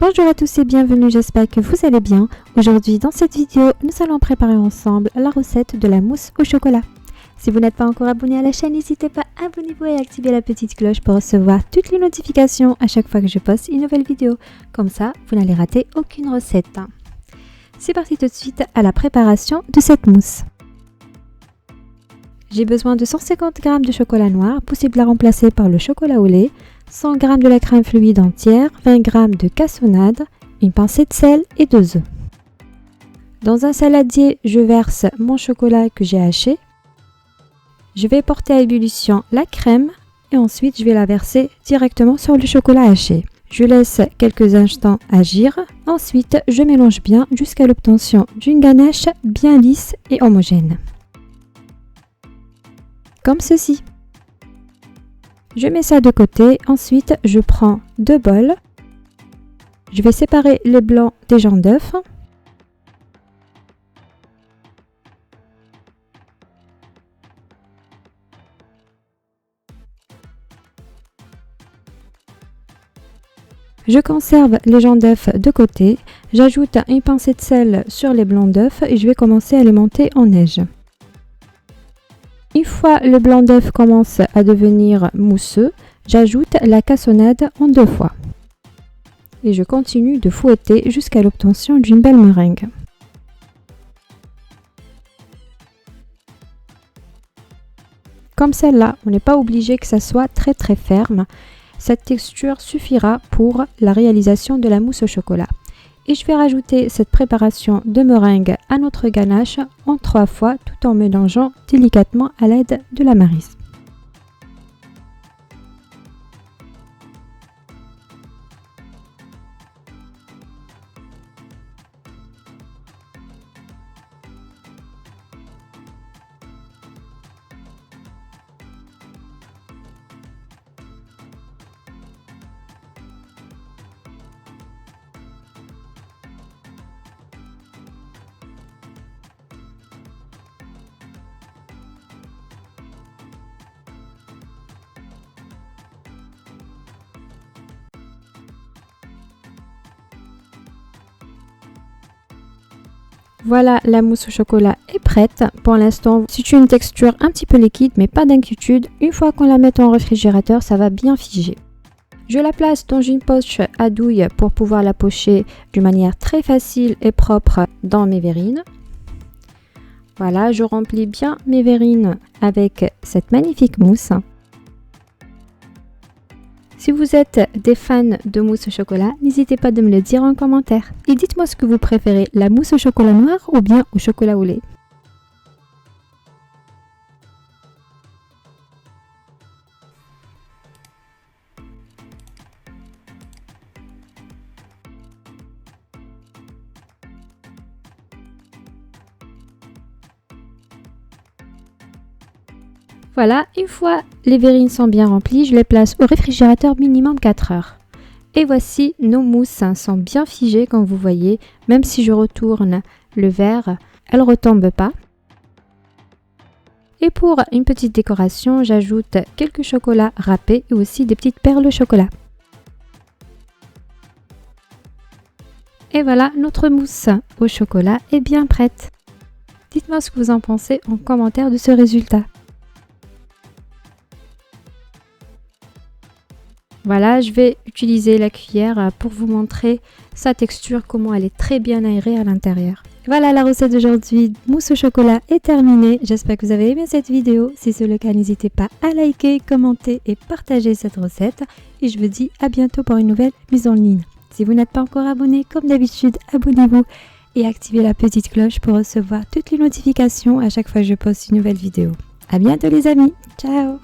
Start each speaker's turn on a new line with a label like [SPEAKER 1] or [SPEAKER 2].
[SPEAKER 1] Bonjour à tous et bienvenue, j'espère que vous allez bien. Aujourd'hui dans cette vidéo, nous allons préparer ensemble la recette de la mousse au chocolat. Si vous n'êtes pas encore abonné à la chaîne, n'hésitez pas à abonnez-vous et activer la petite cloche pour recevoir toutes les notifications à chaque fois que je poste une nouvelle vidéo. Comme ça, vous n'allez rater aucune recette. C'est parti tout de suite à la préparation de cette mousse. J'ai besoin de 150 g de chocolat noir, possible à remplacer par le chocolat au lait, 100 g de la crème fluide entière, 20 g de cassonade, une pincée de sel et 2 œufs. Dans un saladier, je verse mon chocolat que j'ai haché. Je vais porter à ébullition la crème et ensuite je vais la verser directement sur le chocolat haché. Je laisse quelques instants agir. Ensuite, je mélange bien jusqu'à l'obtention d'une ganache bien lisse et homogène. Comme ceci. Je mets ça de côté. Ensuite, je prends 2 bols. Je vais séparer les blancs des jaunes d'œufs. Je conserve les jaunes d'œufs de côté. J'ajoute une pincée de sel sur les blancs d'œufs et je vais commencer à les monter en neige. Une fois le blanc d'œuf commence à devenir mousseux, j'ajoute la cassonade en 2 fois. Et je continue de fouetter jusqu'à l'obtention d'une belle meringue. Comme celle-là, on n'est pas obligé que ça soit très ferme. Cette texture suffira pour la réalisation de la mousse au chocolat. Et je vais rajouter cette préparation de meringue à notre ganache en 3 fois tout en mélangeant délicatement à l'aide de la maryse. Voilà, la mousse au chocolat est prête. Pour l'instant, c'est une texture un petit peu liquide, mais pas d'inquiétude. Une fois qu'on la met en réfrigérateur, ça va bien figer. Je la place dans une poche à douille pour pouvoir la pocher d'une manière très facile et propre dans mes verrines. Voilà, je remplis bien mes verrines avec cette magnifique mousse. Si vous êtes des fans de mousse au chocolat, n'hésitez pas de me le dire en commentaire. Et dites-moi ce que vous préférez, la mousse au chocolat noir ou bien au chocolat au lait. Voilà, une fois les verrines sont bien remplies, je les place au réfrigérateur minimum 4 heures. Et voici, nos mousses sont bien figées comme vous voyez. Même si je retourne le verre, elles ne retombent pas. Et pour une petite décoration, j'ajoute quelques chocolats râpés et aussi des petites perles au chocolat. Et voilà, notre mousse au chocolat est bien prête. Dites-moi ce que vous en pensez en commentaire de ce résultat. Voilà, je vais utiliser la cuillère pour vous montrer sa texture, comment elle est très bien aérée à l'intérieur. Voilà, la recette d'aujourd'hui, mousse au chocolat est terminée. J'espère que vous avez aimé cette vidéo. Si c'est le cas, n'hésitez pas à liker, commenter et partager cette recette. Et je vous dis à bientôt pour une nouvelle mise en ligne. Si vous n'êtes pas encore abonné, comme d'habitude, abonnez-vous et activez la petite cloche pour recevoir toutes les notifications à chaque fois que je poste une nouvelle vidéo. À bientôt les amis, ciao!